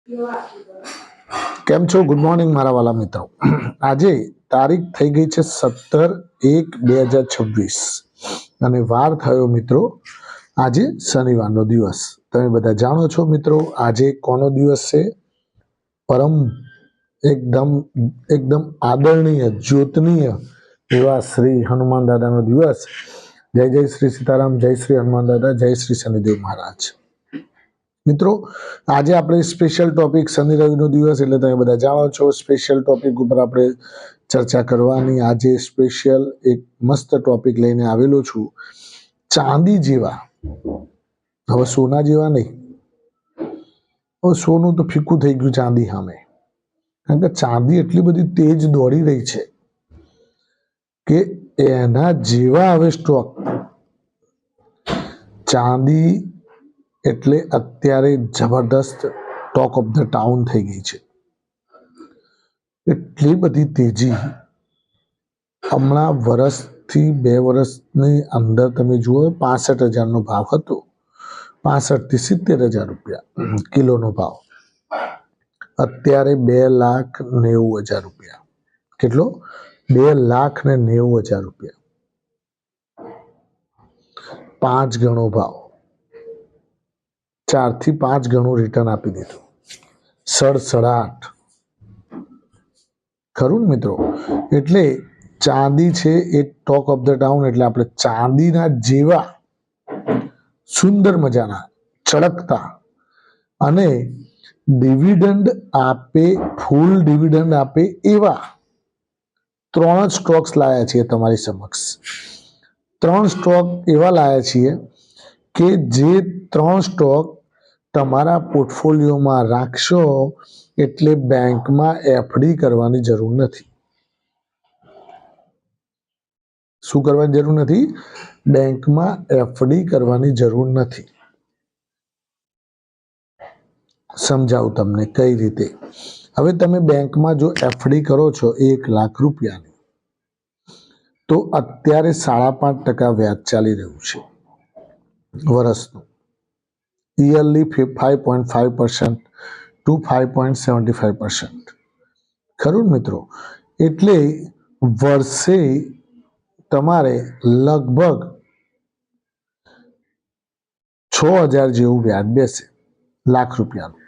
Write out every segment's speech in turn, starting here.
કેમ છો? Good morning મારા વાલા મિત્રો. આજે તારીખ થઈ ગઈ છે 17/1/2026 અને વાર થયો મિત્રો આજે શનિવારનો દિવસ. તમે બધા જાણો છો મિત્રો આજે કોનો દિવસ છે? પરમ એકદમ એકદમ આદરણીય જ્યોતનીય એવા શ્રી હનુમાન દાદાનો દિવસ. જય જય શ્રી સીતારામ, જય શ્રી હનુમાન દાદા, જય શ્રી શનિદેવ મહારાજ. મિત્રો આજે આપણે સ્પેશિયલ ટોપિક શનિ રવિનો દિવસ એટલે તમે બધા જાણો છો સ્પેશિયલ ટોપિક ઉપર આપણે ચર્ચા કરવાની. આજે સ્પેશિયલ એક મસ્ત ટોપિક લઈને આવેલો છું. ચાંદી જેવા, હવે સોના જેવા નહીં, હવે સોનું તો ફીકું થઈ ગયું ચાંદી સામે. કારણ કે ચાંદી એટલી બધી તેજ દોડી રહી છે કે એના જેવા હવે સ્ટોક. ચાંદી એટલે અત્યારે જબરદસ્ત ટોક ઓફ ધ ટાઉન થઈ ગઈ છે. એટલી બધી તેજી હમણાં વર્ષથી 2 વર્ષની અંદર તમે જુઓ 65,000નો ભાવ હતો. 65 થી 70,000 રૂપિયા કિલોનો ભાવ. અત્યારે 2,90,000 રૂપિયા. કેટલો? 2,90,000 રૂપિયા. 5 ગણો ભાવ. 4 થી 5 ગણું રિટર્ન આપી દીધું. સડસડાટ. ખરું ને મિત્રો? એટલે ચાંદી છે એ ટોક ઓફ ધ ટાઉન. એટલે આપણે ચાંદીના જેવા સુંદર મજાના ચળકતા અને ડિવિડન્ડ આપે, ફૂલ ડિવિડન્ડ આપે એવા 3 સ્ટોક્સ લાયા છીએ તમારી સમક્ષ. 3 સ્ટોક એવા લાયા છીએ કે જે 3 સ્ટોક તમારા પોર્ટફોલિયોમાં રાખશો એટલે બેંકમાં એફડી કરવાની જરૂર નથી. શું કરવાની જરૂર નથી? બેંકમાં એફડી કરવાની જરૂર નથી. સમજાવું તમને કઈ રીતે. હવે તમે બેંકમાં જો એફડી કરો છો 1 લાખ રૂપિયાની, તો અત્યારે 5.5% વ્યાજ ચાલી રહ્યું છે વર્ષનું. Yearly 5.5% to 5.75%. ખરું મિત્રો? એટલે વર્ષે તમારે લગભગ 6,000 જેવું વ્યાજ બેસે લાખ રૂપિયાનું.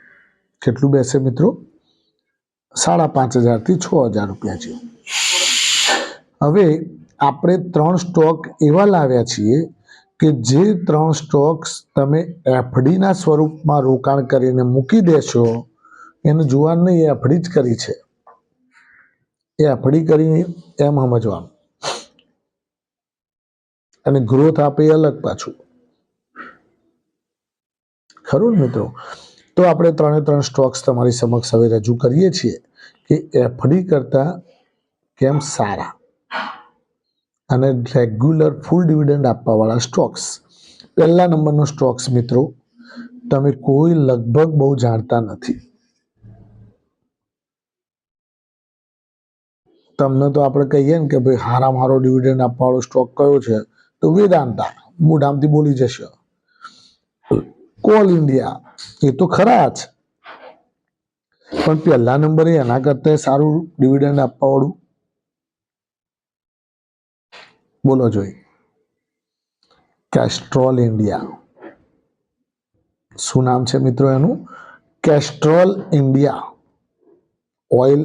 કેટલું બેસે મિત્રો? 5,500 થી 6,000 રૂપિયા જેવું. હવે આપણે 3 સ્ટોક એવા લાવ્યા છીએ કે જે 3 સ્ટોક્સ તમે એફડીના સ્વરૂપમાં રોકાણ કરીને મૂકી દેશો. એનું જોવાનું નહીં, એ એફડી જ કરી છે. એ એફડી કરી એમ સમજવાનું. અને ગ્રોથ આપે એ અલગ પાછું. ખરું ને મિત્રો? તો આપણે 3 સ્ટોક્સ તમારી સમક્ષ હવે રજૂ કરીએ છીએ કે એફડી કરતા કેમ સારા અને રેગ્યુલર ફૂલ ડિવિડન્ડ આપવાવાળા સ્ટોક્સ. પહેલા નંબરનો સ્ટોક્સ મિત્રો તમે કોઈ લગભગ બહુ જાણતા નથી. તમને તો આપણે કહીએ ને કે ભાઈ હારામાં હારો ડિવિડન્ડ આપવાવાળો સ્ટોક કયો છે, તો વેદાંતા મોઢામાંથી બોલી જશે. કોલ ઇન્ડિયા એ તો ખરા જ, પણ પહેલા નંબરે એના કરતા સારું ડિવિડન્ડ આપવાવાળું બોલો જોઈ. Kestrel India. શું નામ છે મિત્રો એનું? Kestrel India. ઓઇલ,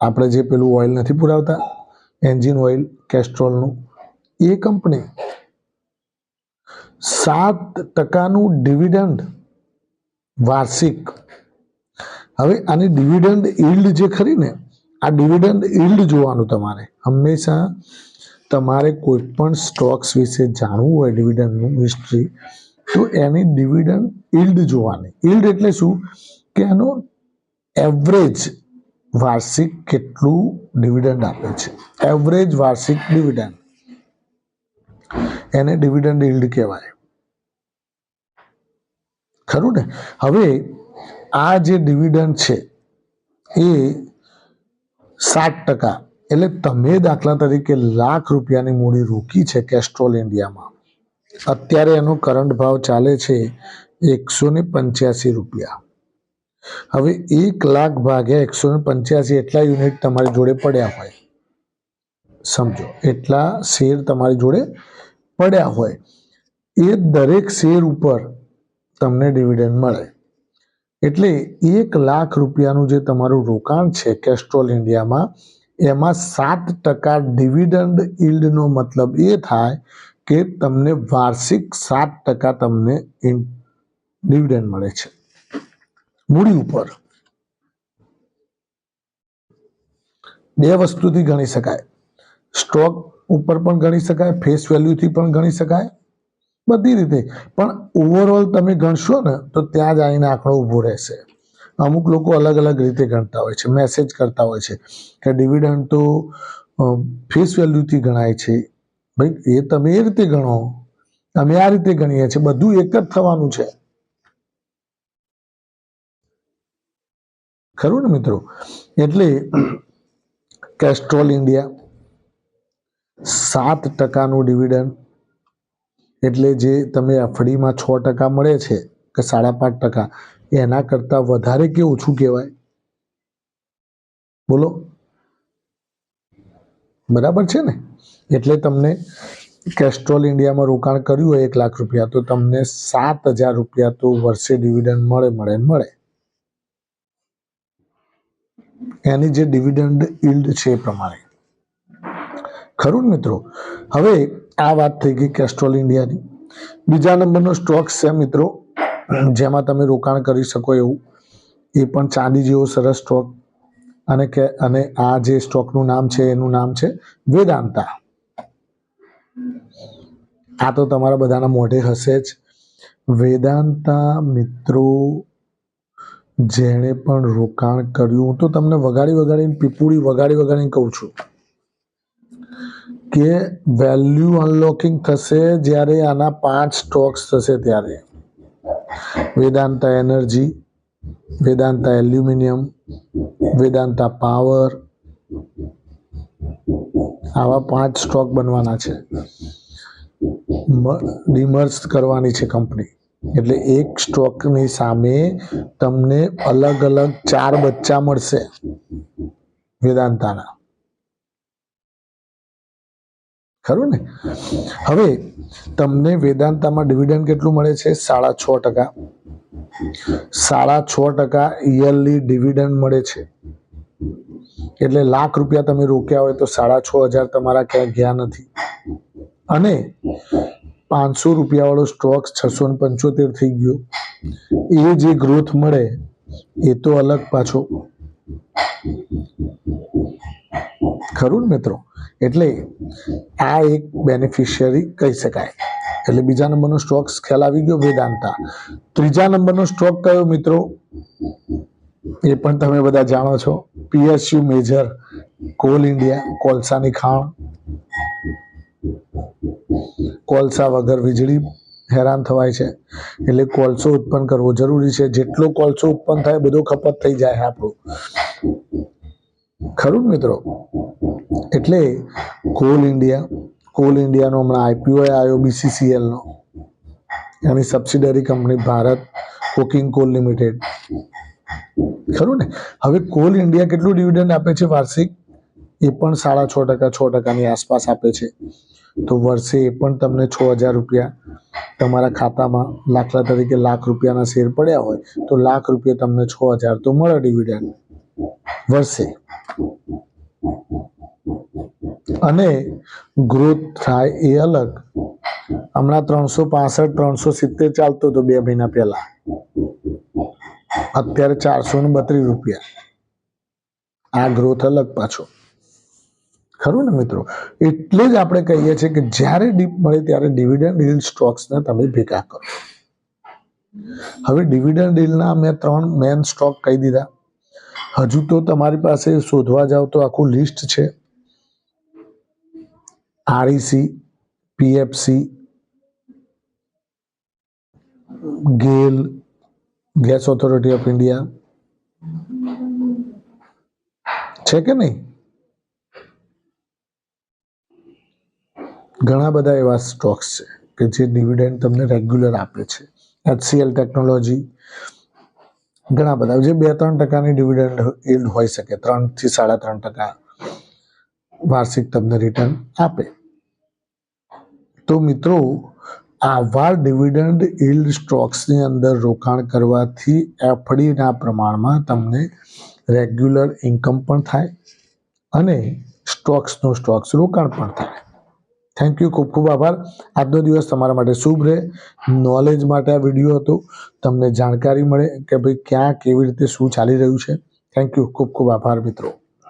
આપણે જે પેલું ઓઇલ નથી પુરાવતા એન્જિન ઓઇલ કેસ્ટ્રોલનું, એ કંપની 7% ડિવિડન્ડ વાર્ષિક. હવે આની ડિવિડન્ડ યીલ્ડ જે ખરી ને, આ ડિવિડન્ડ યીલ્ડ જોવાનું તમારે હંમેશા. તમારે કોઈ પણ સ્ટોક્સ વિશે જાણવું હોય ડિવિડન્ડનું હિસ્ટ્રી, તો એની ડિવિડન્ડ યીલ્ડ જોવાની. યીલ્ડ એટલે શું? કે એનો એવરેજ વાર્ષિક કેટલું ડિવિડન્ડ આપે છે. એવરેજ વાર્ષિક ડિવિડન્ડ, એને ડિવિડન્ડ યીલ્ડ કહેવાય. ખરું ને? હવે આ જે ડિવિડન્ડ છે એ 7%. એટલે તમે દાખલા તરીકે લાખ રૂપિયાની મૂડી રોકી છે કેસ્ટ્રોલ ઇન્ડિયામાં. અત્યારે એનો કરંટ ભાવ ચાલે છે 185 રૂપિયા. હવે 1,00,000 ભાગ્યા 185 એટલા યુનિટ તમારી જોડે પડ્યા હોય, સમજો એટલા શેર તમારી જોડે પડ્યા હોય, એ દરેક શેર ઉપર તમને ડિવિડન્ડ મળે. એટલે 1,00,000 રૂપિયાનું જે તમારું રોકાણ છે કેસ્ટ્રોલ ઇન્ડિયામાં, એમાં 7% ડિવિડન્ડ યીલ્ડનો મતલબ એ થાય કે તમને વાર્ષિક 7% તમને ડિવિડન્ડ મળે છે મૂડી ઉપર. બે વસ્તુથી ગણી શકાય, સ્ટોક ઉપર પણ ગણી શકાય, ફેસ વેલ્યુથી પણ ગણી શકાય, બધી રીતે. પણ ઓવરઓલ તમે ગણશો ને તો ત્યાં જ આવીને આંકડો ઊભો રહેશે. અમુક લોકો અલગ અલગ રીતે ગણતા હોય છે, મેસેજ કરતા હોય છે કે ડિવિડન્ડ તો ફેસ વેલ્યુથી ગણાય છે. ભાઈ એ તમે એ રીતે ગણો, અમે આ રીતે ગણીએ છીએ, બધું એક જ થવાનું છે, ખરું ને મિત્રો? એટલે કેસ્ટ્રોલ ઇન્ડિયા 7%નું ડિવિડન્ડ, એટલે જે તમે એફડીમાં 6% મળે છે કે 5.5%, એના કરતાં વધારે કે ઓછું કહેવાય? બોલો, બરાબર છે ને? એટલે તમને કેસ્ટ્રોલ ઇન્ડિયામાં રોકાણ કર્યું હોય 1,00,000 રૂપિયા, તો તમને 7,000 રૂપિયા તો વર્ષે ડિવિડન્ડ મળે. એની જે ડિવિડન્ડ યીલ્ડ છે એ પ્રમાણે, ખરું ને મિત્રો? હવે આ વાત થઈ ગઈ કેસ્ટ્રોલ ઇન્ડિયાની. બીજા નંબરનો સ્ટોક છે મિત્રો, જેમાં તમે રોકાણ કરી શકો એવું, એ પણ ચાંદી જેવો સરસ સ્ટોક. અને આ જે સ્ટોકનું નામ છે એનું નામ છે વેદાંતા. આ તો તમારા બધાના મોઢે હશે જ. વેદાંતા મિત્રો, જેણે પણ રોકાણ કર્યું, હું તો તમને પીપુડી વગાડીને કહું છું કે વેલ્યુ અનલોકિંગ થશે જ્યારે આના 5 સ્ટોક્સ થશે ત્યારે. Vedanta energy, Vedanta aluminium, Vedanta power, આવા 5 સ્ટોક બનવાના છે. ડિમર્જ કરવાની છે કંપની, એટલે એક સ્ટોકની સામે તમને અલગ અલગ 4 બચ્ચા મળશે વેદાંતાના, ખરું ને? હવે તમને વેદાંતામાં ડિવિડન્ડ કેટલું મળે છે? 6.5%. 6.5% યરલી ડિવિડન્ડ મળે છે. એટલે ₹1,00,000 તમે રોક્યા હોય તો 6,500 તમારા ક્યાંય ગયા નથી. અને ₹500 વાળો સ્ટોક 675 થઈ ગયો. એ જે ગ્રોથ મળે એ તો અલગ પાછો, ખરું ને મિત્રો? એટલે આ એક બેનિફિશિયરી કહી શકાય. એટલે બીજા નંબરનો સ્ટોક ખ્યાલ આવી ગયો, વેદાંતા. ત્રીજા નંબરનો સ્ટોક કયો મિત્રો? એ પણ તમે બધા જાણો છો, PSU મેજર, કોલ ઇન્ડિયા, કોલસાની ખાણ. કોલસા વગર વીજળી હેરાન થવાય છે, એટલે કોલસો ઉત્પન્ન કરવો જરૂરી છે. જેટલો કોલસો ઉત્પન્ન થાય બધો ખપત થઈ જાય આપણું, ખરું મિત્રો? એટલે કોલ ઇન્ડિયાનો હમણાં IPO આવ્યો BCCL નો, એની subsidiary company Bharat coking coal limited, ખરું ને? હવે કોલ ઇન્ડિયા કેટલું ડિવિડન્ડ આપે છે વાર્ષિક? એ પણ 6.5%, 6%ની આસપાસ આપે છે. તો વર્ષે એ પણ તમને 6,000 રૂપિયા તમારા ખાતામાં, દાખલા તરીકે ₹1,00,000 શેર પડ્યા હોય તો ₹1,00,000 તમને 6,000 તો મળે ડિવિડન્ડ વર્ષે. અને ગ્રોથ થાય એ અલગ. હમણાં 365, 370 ચાલતો હતો 2 મહિના પહેલા, અત્યારે ₹432. આ ગ્રોથ અલગ પાછો, ખરું ને મિત્રો? એટલે જ આપણે કહીએ છીએ કે જ્યારે ડીપ મળે ત્યારે ડિવિડન્ડ યીલ્ડ સ્ટોક્સને તમે ભેગા કરો. હવે ડિવિડન્ડ યીલ્ડના મેં 3 મેન સ્ટોક કહી દીધા. હજુ તો તમારી પાસે શોધવા જાવ તો આખું લિસ્ટ છે. REC, PFC, Gayle, gas authority of India, છે કે નહીં? ઘણા બધા એવા સ્ટોક્સ છે કે જે ડિવિડન્ડ તમને રેગ્યુલર આપે છે. HCL ટેકનોલોજી, ઘણા બધા જે 2-3% ડિવિડન્ડ yield હોઈ શકે, 3 થી 3.5% વાર્ષિક તમને રિટર્ન આપે. તો મિત્રો આવા ડિવિડન્ડ yield સ્ટોક્સની અંદર રોકાણ કરવાથી એફડીના પ્રમાણમાં તમને રેગ્યુલર ઇન્કમ પણ થાય અને સ્ટોક્સનું સ્ટોક્સ રોકાણ પણ થાય. થેન્ક યુ, ખૂબ ખૂબ આભાર. આજનો દિવસ તમારા માટે શુભ રહે. નોલેજ માટે આ વિડીયો હતો, તમને જાણકારી મળે કે ભાઈ ક્યાં કેવી રીતે શું ચાલી રહ્યું છે. થેન્ક યુ, ખૂબ ખૂબ આભાર મિત્રો.